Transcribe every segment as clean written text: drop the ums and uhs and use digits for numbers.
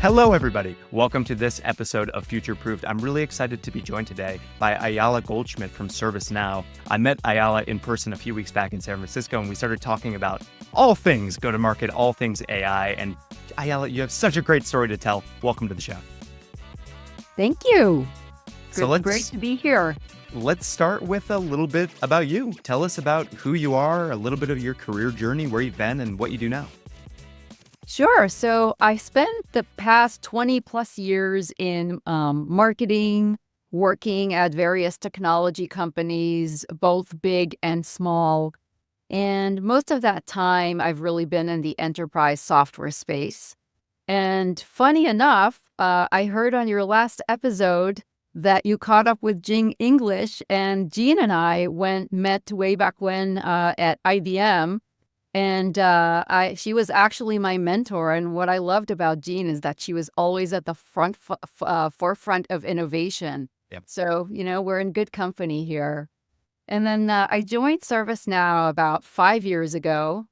Hello, everybody. Welcome to this episode of Future Proofed. I'm really excited to be joined today by Ayalla Goldschmidt from ServiceNow. I met Ayalla in person a few weeks back in San Francisco, and we started talking about all things go-to-market, all things AI. And Ayalla, you have such a great story to tell. Welcome to the show. Thank you. Great to be here. Let's start with a little bit about you. Tell us about who you are, a little bit of your career journey, where you've been, and what you do now. Sure. So I spent the past 20 plus years in marketing, working at various technology companies, both big and small. And most of that time, I've really been in the enterprise software space. And funny enough, I heard on your last episode that you caught up with Jing English, and Jean and I met way back when at IBM. And she was actually my mentor. And what I loved about Jean is that she was always at the forefront of innovation. Yep. So, we're in good company here. And then I joined ServiceNow about 5 years ago.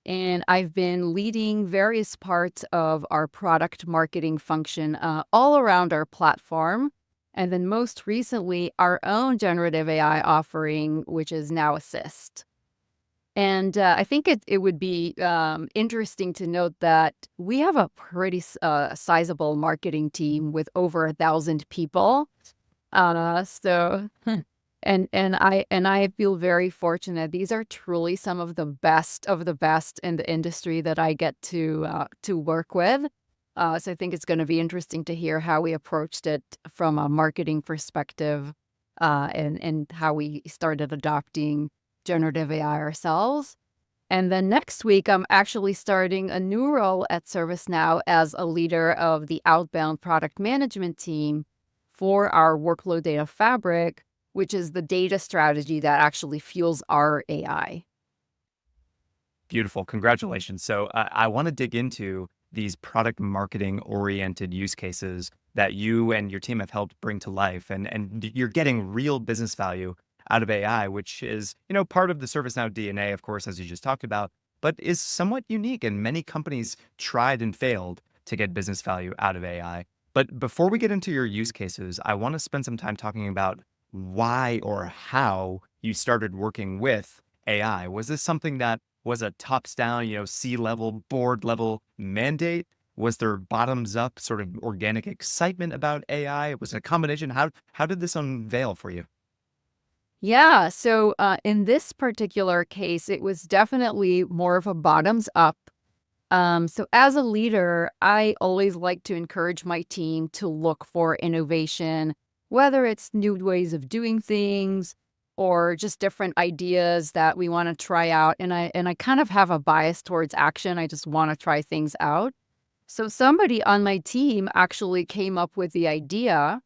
And I've been leading various parts of our product marketing function all around our platform. And then most recently, our own generative AI offering, which is Now Assist. And I think it would be interesting to note that we have a pretty sizable marketing team with over 1,000 people. So, and I feel very fortunate. These are truly some of the best in the industry that I get to work with. So I think it's going to be interesting to hear how we approached it from a marketing perspective, and how we started adopting generative AI ourselves. And then next week, I'm actually starting a new role at ServiceNow as a leader of the outbound product management team for our workload data fabric, which is the data strategy that actually fuels our AI. Beautiful. Congratulations. So I want to dig into these product marketing oriented use cases that you and your team have helped bring to life. And you're getting real business value out of AI, which is, part of the ServiceNow DNA, of course, as you just talked about, but is somewhat unique. And many companies tried and failed to get business value out of AI. But before we get into your use cases, I want to spend some time talking about why or how you started working with AI. Was this something that was a tops down, C-level, board level mandate? Was there bottoms up sort of organic excitement about AI? Was it a combination? How did this unveil for you? Yeah, so in this particular case, it was definitely more of a bottoms up. So as a leader, I always like to encourage my team to look for innovation, whether it's new ways of doing things or just different ideas that we want to try out. And I kind of have a bias towards action. I just want to try things out. So somebody on my team actually came up with the idea.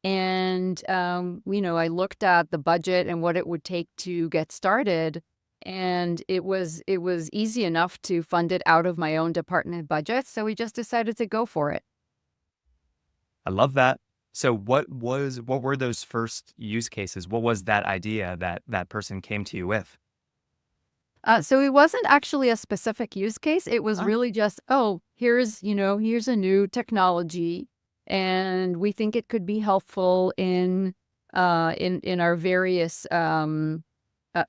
And, I looked at the budget and what it would take to get started. And it was easy enough to fund it out of my own department budget. So we just decided to go for it. I love that. So what were those first use cases? What was that idea that person came to you with? So it wasn't actually a specific use case. It was really just, here's a new technology. And we think it could be helpful in our various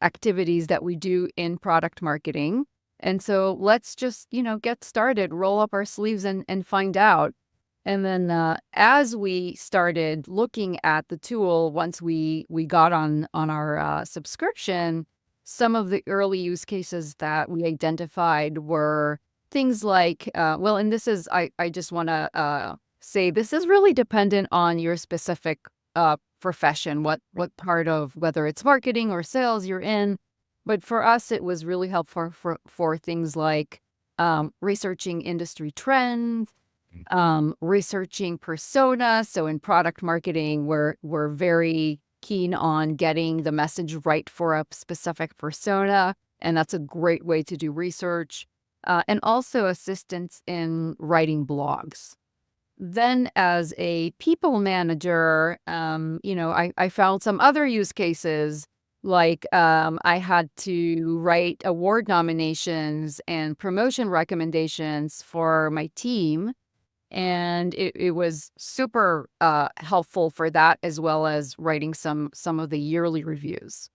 activities that we do in product marketing. And so let's just, get started, roll up our sleeves and find out. And then as we started looking at the tool, once we got on our subscription, some of the early use cases that we identified were things like, and this is, I just want to say this is really dependent on your specific profession, what part of whether it's marketing or sales you're in. But for us, it was really helpful for things like researching industry trends, researching persona. So in product marketing, we're very keen on getting the message right for a specific persona, and that's a great way to do research. And also assistance in writing blogs. Then as a people manager, I found some other use cases, like I had to write award nominations and promotion recommendations for my team. And it was super helpful for that, as well as writing some of the yearly reviews.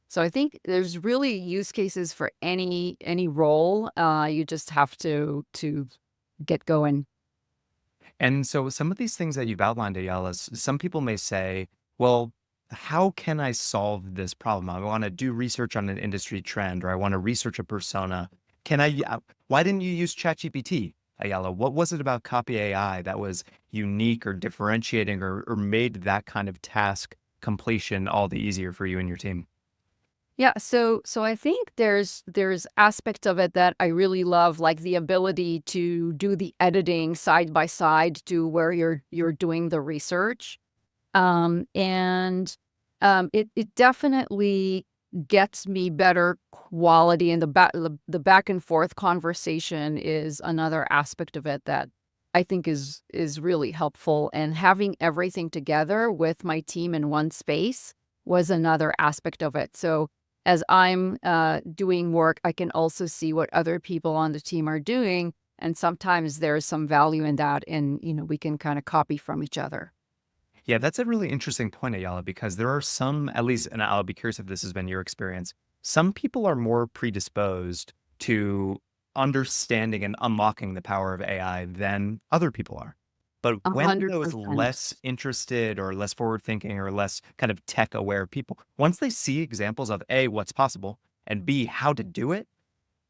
So I think there's really use cases for any role. You just have to get going. And so some of these things that you've outlined, Ayala, some people may say, well, how can I solve this problem? I want to do research on an industry trend, or I want to research a persona. Why didn't you use ChatGPT, Ayala? What was it about Copy AI that was unique or differentiating or made that kind of task completion all the easier for you and your team? Yeah, so I think there's aspects of it that I really love, like the ability to do the editing side by side to where you're doing the research. And it definitely gets me better quality, and the back and forth conversation is another aspect of it that I think is really helpful. And having everything together with my team in one space was another aspect of it. So as I'm doing work, I can also see what other people on the team are doing, and sometimes there's some value in that, and we can kind of copy from each other. Yeah, that's a really interesting point, Ayala, because there are some, at least, and I'll be curious if this has been your experience, some people are more predisposed to understanding and unlocking the power of AI than other people are. But when those 100%. less interested or less forward thinking or less kind of tech aware people, once they see examples of A, what's possible, and B, how to do it,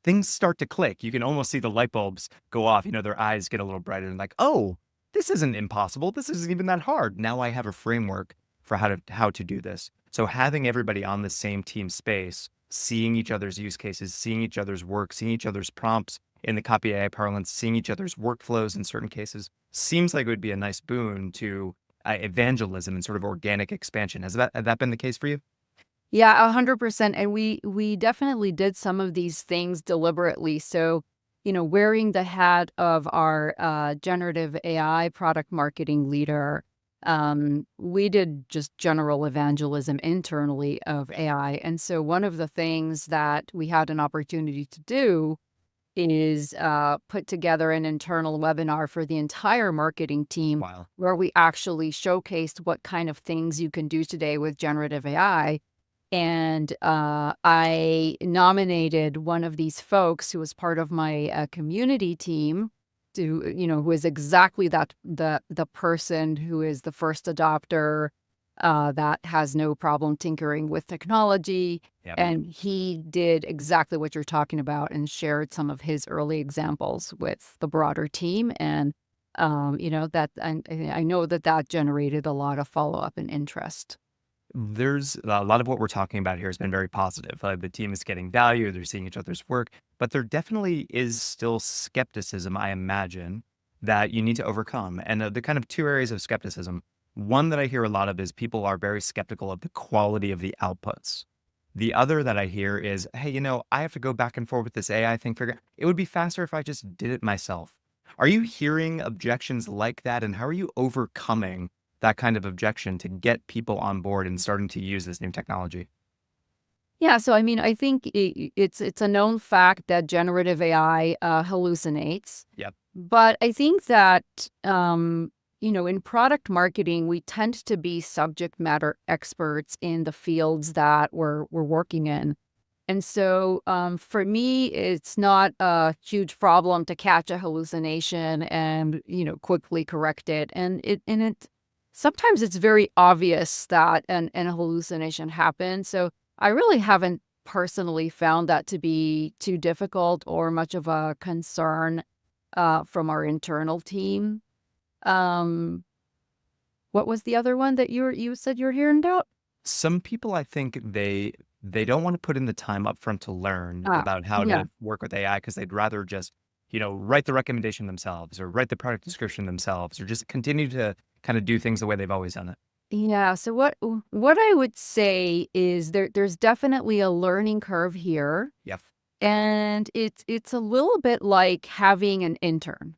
things start to click. You can almost see the light bulbs go off. Their eyes get a little brighter and like, oh, this isn't impossible. This isn't even that hard. Now I have a framework for how to do this. So having everybody on the same team space, seeing each other's use cases, seeing each other's work, seeing each other's prompts in the copy AI parlance, seeing each other's workflows in certain cases seems like it would be a nice boon to evangelism and sort of organic expansion. Has that been the case for you? Yeah, 100%. And we definitely did some of these things deliberately. So, wearing the hat of our generative AI product marketing leader, we did just general evangelism internally of AI. And so one of the things that we had an opportunity to do is put together an internal webinar for the entire marketing team, Wow. where we actually showcased what kind of things you can do today with generative AI. And I nominated one of these folks who was part of my community team, to who is exactly the person who is the first adopter, that has no problem tinkering with technology. Yep. And he did exactly what you're talking about and shared some of his early examples with the broader team. And that I know that generated a lot of follow up and interest. There's a lot of what we're talking about here has been very positive. The team is getting value, they're seeing each other's work, but there definitely is still skepticism, I imagine, that you need to overcome. And the kind of two areas of skepticism. One that I hear a lot of is people are very skeptical of the quality of the outputs. The other that I hear is, hey, I have to go back and forth with this AI thing. It would be faster if I just did it myself. Are you hearing objections like that? And how are you overcoming that kind of objection to get people on board and starting to use this new technology? Yeah, so I mean, I think it's a known fact that generative AI hallucinates, Yep. but I think that in product marketing, we tend to be subject matter experts in the fields that we're working in. And so for me, it's not a huge problem to catch a hallucination and quickly correct it. And it sometimes it's very obvious that an hallucination happened. So I really haven't personally found that to be too difficult or much of a concern from our internal team. Um, what was the other one that you said you're hearing about? Some people, I think they don't want to put in the time upfront to learn Ah, about how yeah. to work with AI because they'd rather just, write the recommendation themselves or write the product description themselves or just continue to kind of do things the way they've always done it. Yeah, so what I would say is there's definitely a learning curve here, Yep. and it's a little bit like having an intern,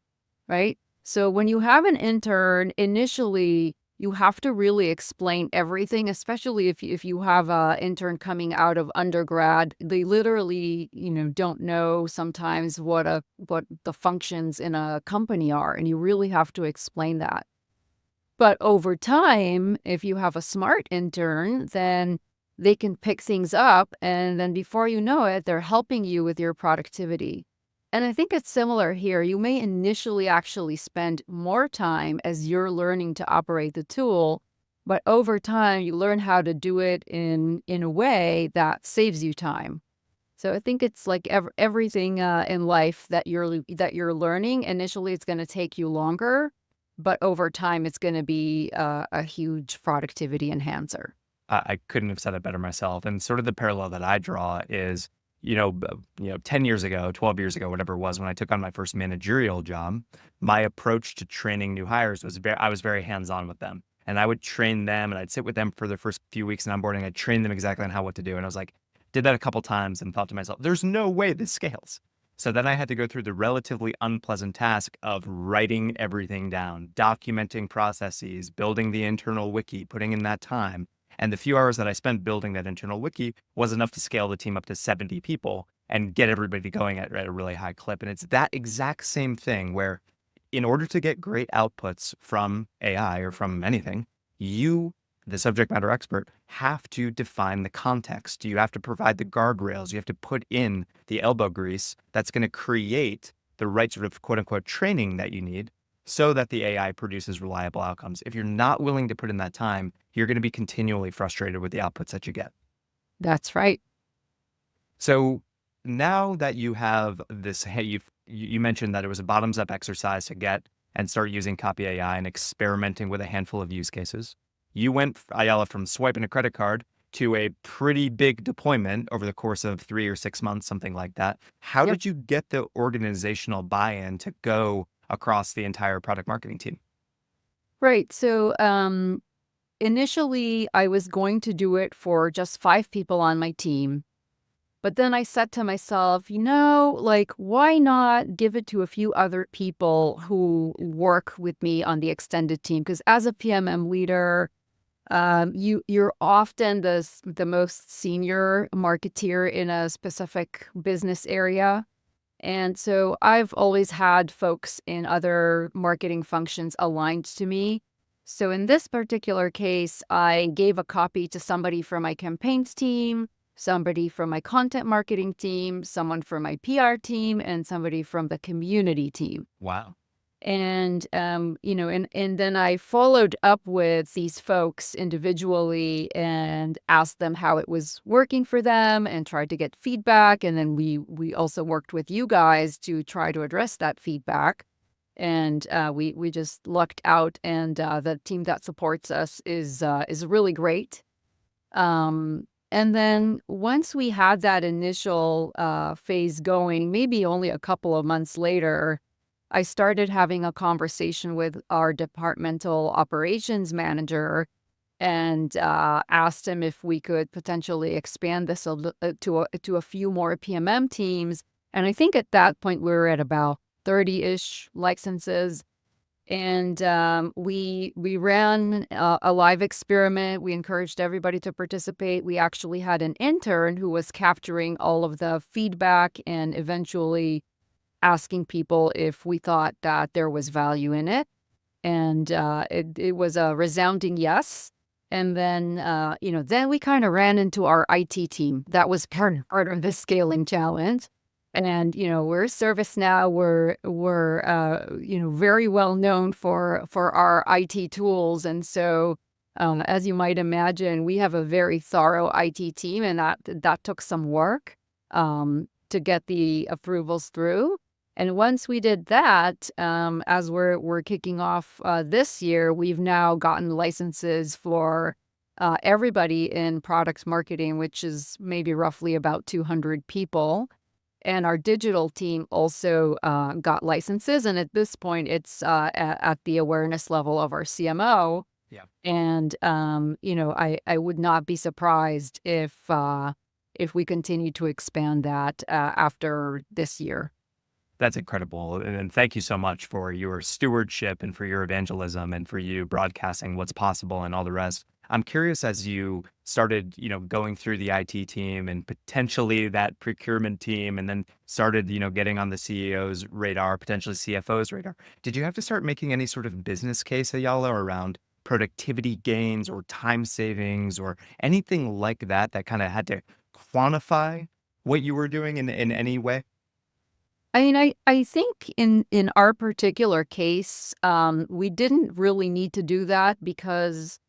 right? So when you have an intern, initially you have to really explain everything, especially if you have a intern coming out of undergrad. They literally, don't know sometimes what the functions in a company are, and you really have to explain that. But over time, if you have a smart intern, then they can pick things up, and then before you know it, they're helping you with your productivity. And I think it's similar here. You may initially actually spend more time as you're learning to operate the tool, but over time, you learn how to do it in a way that saves you time. So I think it's like everything in life that you're learning. Initially, it's going to take you longer, but over time, it's going to be a huge productivity enhancer. I couldn't have said it better myself. And sort of the parallel that I draw is, 10 years ago, 12 years ago, whatever it was, when I took on my first managerial job, my approach to training new hires was I was very hands-on with them. And I would train them and I'd sit with them for the first few weeks in onboarding. I'd train them exactly on what to do. And I was like, did that a couple times and thought to myself, there's no way this scales. So then I had to go through the relatively unpleasant task of writing everything down, documenting processes, building the internal wiki, putting in that time. And the few hours that I spent building that internal wiki was enough to scale the team up to 70 people and get everybody going at a really high clip. And it's that exact same thing where, in order to get great outputs from AI or from anything, you, the subject matter expert, have to define the context. You have to provide the guardrails. You have to put in the elbow grease that's going to create the right sort of quote unquote training that you need so that the AI produces reliable outcomes. If you're not willing to put in that time, you're going to be continually frustrated with the outputs that you get. That's right. So now that you have this, hey, you mentioned that it was a bottoms up exercise to get and start using Copy AI and experimenting with a handful of use cases. You went, Ayala, from swiping a credit card to a pretty big deployment over the course of 3 or 6 months, something like that. How Yep. did you get the organizational buy-in to go across the entire product marketing team? Right. So initially, I was going to do it for just 5 people on my team. But then I said to myself, like, why not give it to a few other people who work with me on the extended team? Because as a PMM leader, you're often the most senior marketeer in a specific business area. And so I've always had folks in other marketing functions aligned to me. So in this particular case, I gave a copy to somebody from my campaigns team, somebody from my content marketing team, someone from my PR team, and somebody from the community team. Wow. And, and then I followed up with these folks individually and asked them how it was working for them and tried to get feedback. And then we also worked with you guys to try to address that feedback. And we just lucked out. And the team that supports us is really great. And then once we had that initial phase going, maybe only a couple of months later, I started having a conversation with our departmental operations manager and asked him if we could potentially expand this to a few more PMM teams. And I think at that point we were at about 30-ish licenses. And we ran a live experiment. We encouraged everybody to participate. We actually had an intern who was capturing all of the feedback and eventually asking people if we thought that there was value in it. And it was a resounding yes. And then, then we kind of ran into our IT team. That was part of the scaling challenge. And, we're ServiceNow. We're very well known for our IT tools. And so, as you might imagine, we have a very thorough IT team, and that took some work to get the approvals through. And once we did that, as we're kicking off this year, we've now gotten licenses for everybody in product marketing, which is maybe roughly about 200 people. And our digital team also got licenses. And at this point, it's at the awareness level of our CMO. Yeah. And, I would not be surprised if we continue to expand that after this year. That's incredible. And thank you so much for your stewardship and for your evangelism and for you broadcasting what's possible and all the rest. I'm curious as you started, going through the IT team and potentially that procurement team and then started, getting on the CEO's radar, potentially CFO's radar. Did you have to start making any sort of business case, Ayala, around productivity gains or time savings or anything like that that kind of had to quantify what you were doing in any way? I mean, I think in our particular case, we didn't really need to do that because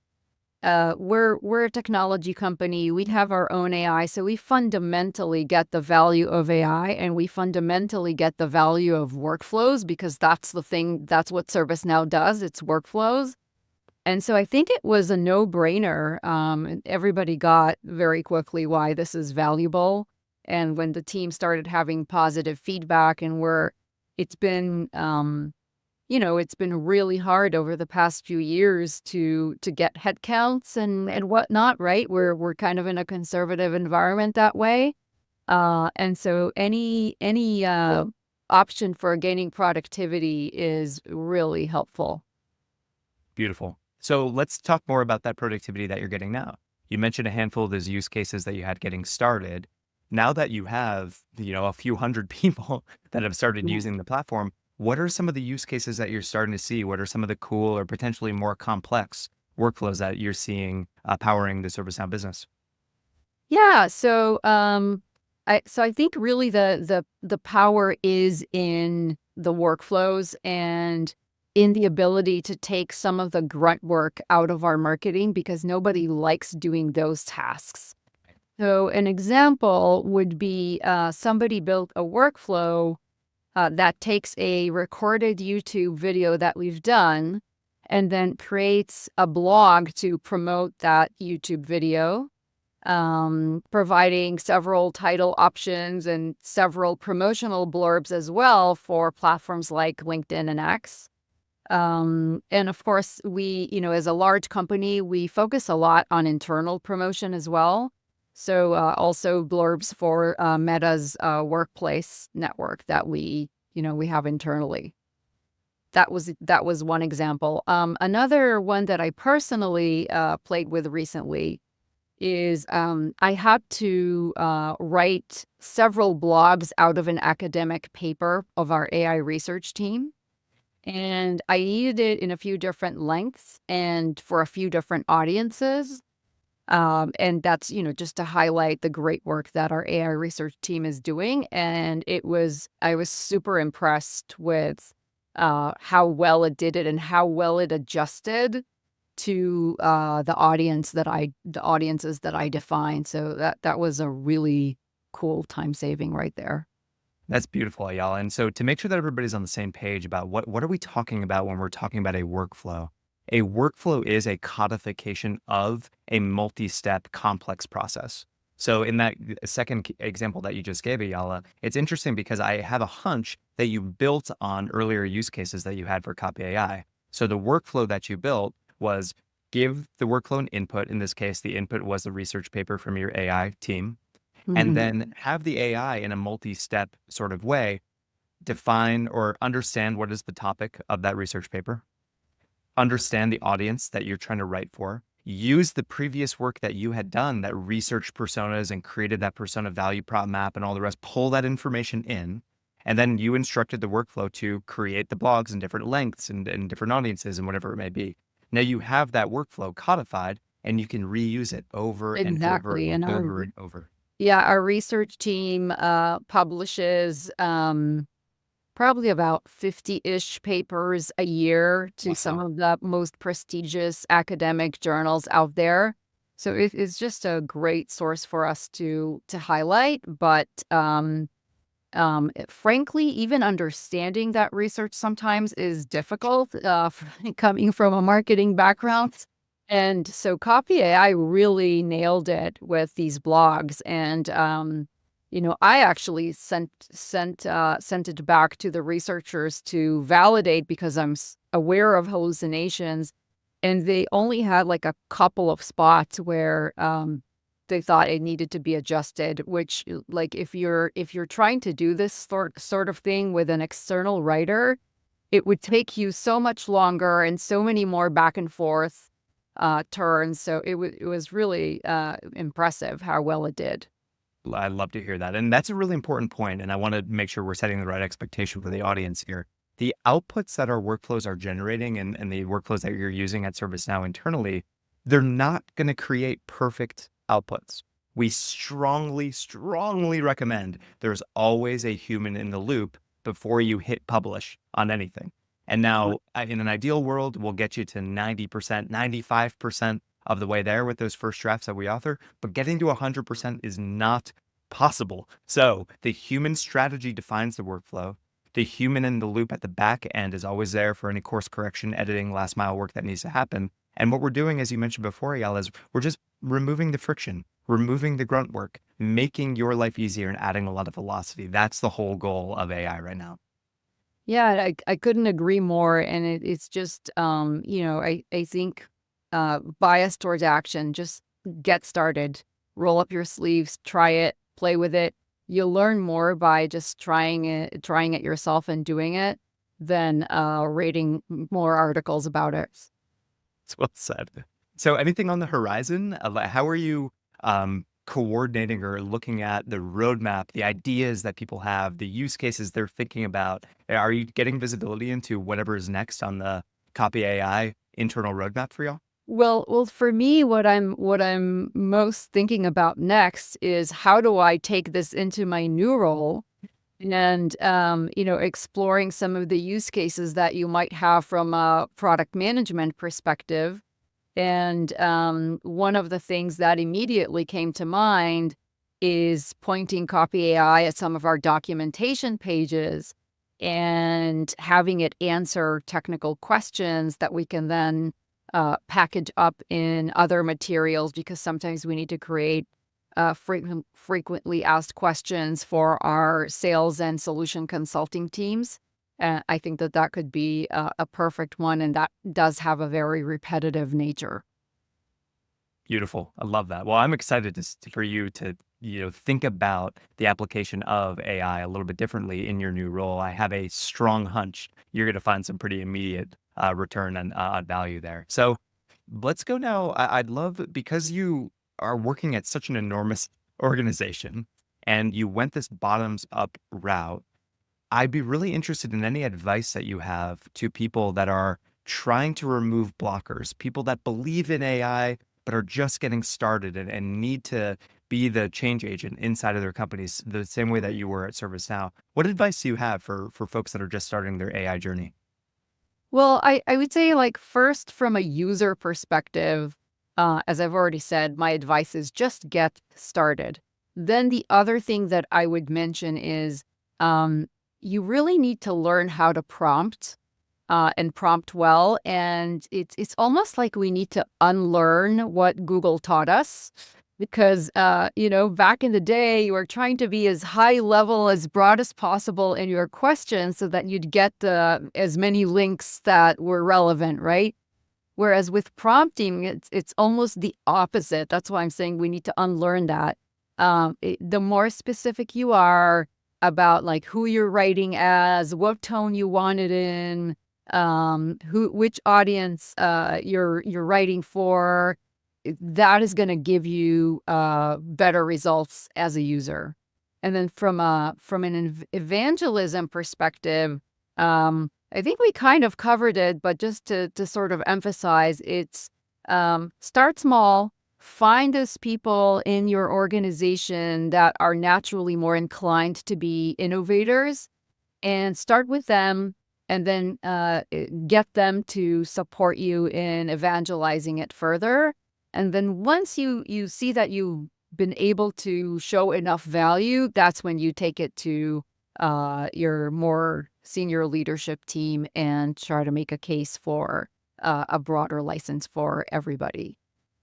we're a technology company. We have our own AI, so we fundamentally get the value of AI, and we fundamentally get the value of workflows because that's the thing. That's what ServiceNow does. It's workflows. And so I think it was a no-brainer, and everybody got very quickly why this is valuable. And when the team started having positive feedback and it's been, it's been really hard over the past few years to get headcounts and whatnot, right? We're kind of in a conservative environment that way. And so any option for gaining productivity is really helpful. Beautiful. So let's talk more about that productivity that you're getting now. You mentioned a handful of those use cases that you had getting started. Now that you have, a few hundred people that have started using the platform, what are some of the use cases that you're starting to see? What are some of the cool or potentially more complex workflows that you're seeing powering the ServiceNow business? Yeah, so I think really the power is in the workflows and in the ability to take some of the grunt work out of our marketing because nobody likes doing those tasks. So an example would be somebody built a workflow that takes a recorded YouTube video that we've done and then creates a blog to promote that YouTube video, providing several title options and several promotional blurbs as well for platforms like LinkedIn and X. And of course, as a large company, we focus a lot on internal promotion as well. So also blurbs for Meta's workplace network that we have internally. That was one example. Another one that I personally played with recently is I had to write several blogs out of an academic paper of our AI research team. And I needed it in a few different lengths and for a few different audiences. And that's, just to highlight the great work that our AI research team is doing. And I was super impressed with how well it did it and how well it adjusted to the audiences that I defined. So that was a really cool time saving right there. That's beautiful, Ayala. And so to make sure that everybody's on the same page about what are we talking about when we're talking about a workflow is a codification of a multi-step complex process. So in that second example that you just gave, Ayala, it's interesting because I have a hunch that you built on earlier use cases that you had for Copy.ai. So the workflow that you built was give the workflow an input. In this case, the input was the research paper from your AI team, and Mhm. then have the AI in a multi-step sort of way define or understand what is the topic of that research paper, understand the audience that you're trying to write for, use the previous work that you had done that researched personas and created that persona value prop map and all the rest, pull that information in. And then you instructed the workflow to create the blogs in different lengths and different audiences and whatever it may be. Now you have that workflow codified and you can reuse it over and over Exactly. and And over and over. our research team publishes probably about 50-ish papers a year to some Wow. of the most prestigious academic journals out there. So it's just a great source for us to highlight. But frankly, even understanding that research sometimes is difficult, coming from a marketing background. And so Copy AI really nailed it with these blogs. And, I actually sent it back to the researchers to validate because I'm aware of hallucinations. And they only had like a couple of spots where they thought it needed to be adjusted, which like if you're trying to do this sort of thing with an external writer, it would take you so much longer and so many more back and forth turns. So it was really impressive how well it did. I love to hear that. And that's a really important point. And I want to make sure we're setting the right expectation for the audience here. The outputs that our workflows are generating and the workflows that you're using at ServiceNow internally, they're not going to create perfect outputs. We strongly, strongly recommend there's always a human in the loop before you hit publish on anything. And now, in an ideal world, we'll get you to 90%, 95% of the way there with those first drafts that we author, but getting to 100% is not possible. So the human strategy defines the workflow. The human in the loop at the back end is always there for any course correction, editing, last mile work that needs to happen. And what we're doing, as you mentioned before, Ayalla, is we're just removing the friction, removing the grunt work, making your life easier and adding a lot of velocity. That's the whole goal of AI right now. Yeah, I couldn't agree more. And it's just, I think bias towards action, just get started, roll up your sleeves, try it, play with it. You'll learn more by just trying it yourself and doing it than reading more articles about it. It's well said. So anything on the horizon? How are you coordinating or looking at the roadmap, the ideas that people have, the use cases they're thinking about? Are you getting visibility into whatever is next on the Copy AI internal roadmap for y'all? Well, for me, what I'm most thinking about next is how do I take this into my new role and exploring some of the use cases that you might have from a product management perspective. And one of the things that immediately came to mind is pointing Copy AI at some of our documentation pages and having it answer technical questions that we can then package up in other materials, because sometimes we need to create frequently asked questions for our sales and solution consulting teams. I think that could be a perfect one, and that does have a very repetitive nature. Beautiful. I love that. Well, I'm excited for you to, think about the application of AI a little bit differently in your new role. I have a strong hunch you're going to find some pretty immediate return on value there. So let's go now. I'd love, because you are working at such an enormous organization and you went this bottoms up route, I'd be really interested in any advice that you have to people that are trying to remove blockers, people that believe in AI, but are just getting started and need to be the change agent inside of their companies the same way that you were at ServiceNow. What advice do you have for folks that are just starting their AI journey? Well, I would say, like, first, from a user perspective, as I've already said, my advice is just get started. Then the other thing that I would mention is you really need to learn how to prompt and prompt well. And it's almost like we need to unlearn what Google taught us. Because, back in the day, you were trying to be as high level, as broad as possible in your questions so that you'd get as many links that were relevant, right? Whereas with prompting, it's almost the opposite. That's why I'm saying we need to unlearn that. The more specific you are about, like, who you're writing as, what tone you want it in, which audience you're writing for, that is going to give you better results as a user. And then from an evangelism perspective, I think we kind of covered it, but just to sort of emphasize, it's start small, find those people in your organization that are naturally more inclined to be innovators, and start with them, and then get them to support you in evangelizing it further. And then once you see that you've been able to show enough value, that's when you take it to your more senior leadership team and try to make a case for a broader license for everybody.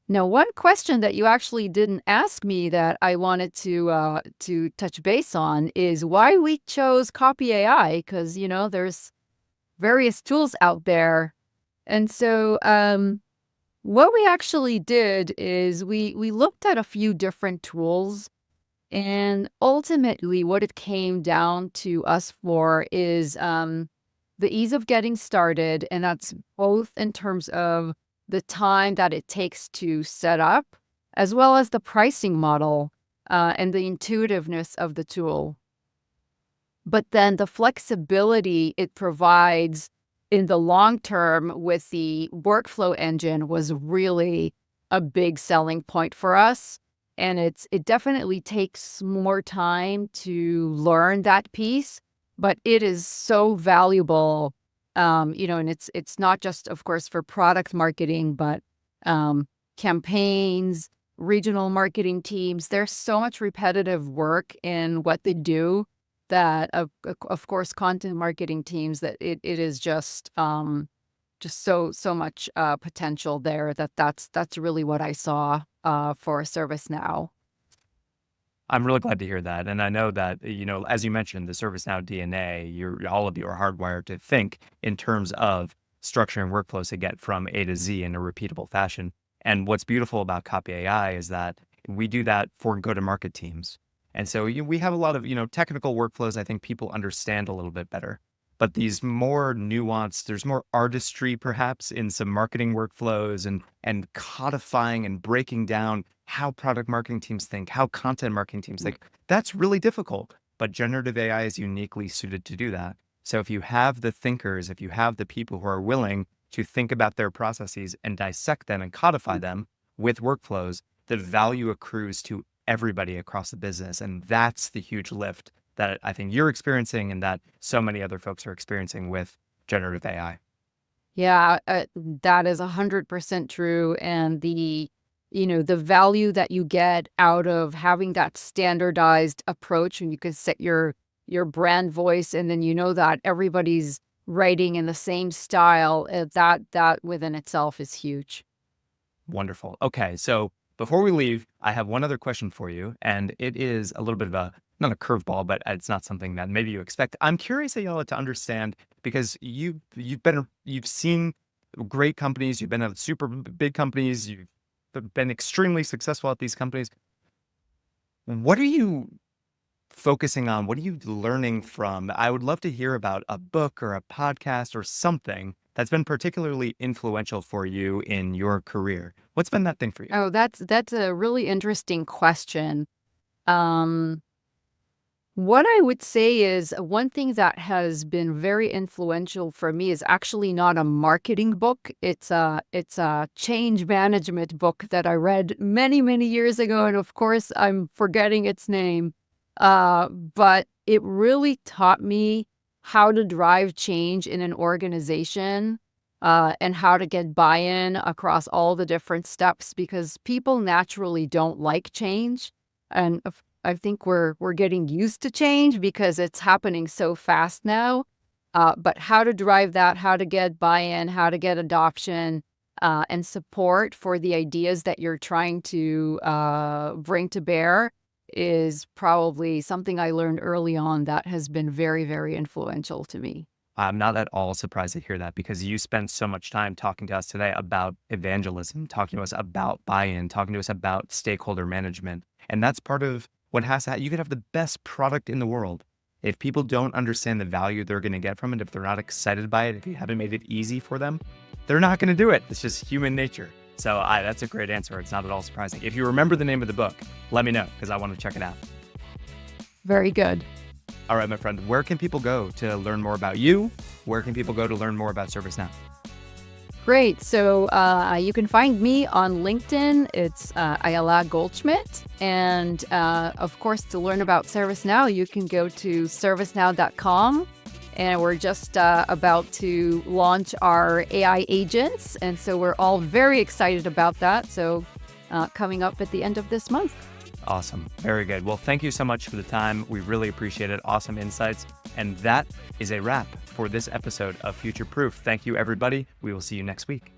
Now, one question that you actually didn't ask me that I wanted to touch base on is why we chose Copy AI, because there's various tools out there, and so What we actually did is we looked at a few different tools, and ultimately what it came down to us for is the ease of getting started, and that's both in terms of the time that it takes to set up, as well as the pricing model and the intuitiveness of the tool. But then the flexibility it provides in the long term with the workflow engine was really a big selling point for us. And it definitely takes more time to learn that piece, but it is so valuable. And it's not just, of course, for product marketing, but campaigns, regional marketing teams. There's so much repetitive work in what they do that of course content marketing teams, that it is just so much potential there, that's really what I saw for ServiceNow. I'm really glad to hear that. And I know that, as you mentioned, the ServiceNow DNA, all of you are hardwired to think in terms of structuring workflows to get from A to Z in a repeatable fashion. And what's beautiful about Copy.ai is that we do that for go-to-market teams. And so we have a lot of, technical workflows I think people understand a little bit better. But these more nuanced, there's more artistry perhaps in some marketing workflows and codifying and breaking down how product marketing teams think, how content marketing teams think. That's really difficult, but generative AI is uniquely suited to do that. So if you have the thinkers, if you have the people who are willing to think about their processes and dissect them and codify them with workflows, the value accrues to everybody across the business. And that's the huge lift that I think you're experiencing and that so many other folks are experiencing with generative AI. Yeah, that is 100% true. And the value that you get out of having that standardized approach, and you can set your brand voice, and then that everybody's writing in the same style, that within itself is huge. Wonderful. Okay, so before we leave, I have one other question for you, and it is a little bit of not a curveball, but it's not something that maybe you expect. I'm curious, Ayala, to understand, because you've seen great companies, you've been at super big companies, you've been extremely successful at these companies. What are you focusing on? What are you learning from? I would love to hear about a book or a podcast or something that's been particularly influential for you in your career. What's been that thing for you? Oh, that's a really interesting question. Um, what I would say is one thing that has been very influential for me is actually not a marketing book. It's a change management book that I read many, many years ago, and of course I'm forgetting its name. But it really taught me how to drive change in an organization, and how to get buy-in across all the different steps, because people naturally don't like change. And I think we're getting used to change because it's happening so fast now. But how to drive that, how to get buy-in, how to get adoption, and support for the ideas that you're trying to bring to bear is probably something I learned early on that has been very, very influential to me. I'm not at all surprised to hear that, because you spend so much time talking to us today about evangelism, talking to us about buy-in, talking to us about stakeholder management. And that's part of what has to happen. You could have the best product in the world. If people don't understand the value they're going to get from it, if they're not excited by it, if you haven't made it easy for them, they're not going to do it. It's just human nature. So that's a great answer. It's not at all surprising. If you remember the name of the book, let me know, because I want to check it out. Very good. All right, my friend, where can people go to learn more about you? Where can people go to learn more about ServiceNow? Great. So you can find me on LinkedIn. It's Ayalla Goldschmidt. And of course, to learn about ServiceNow, you can go to servicenow.com. And we're just about to launch our AI agents. And so we're all very excited about that. So coming up at the end of this month. Awesome. Very good. Well, thank you so much for the time. We really appreciate it. Awesome insights. And that is a wrap for this episode of Future Proof. Thank you, everybody. We will see you next week.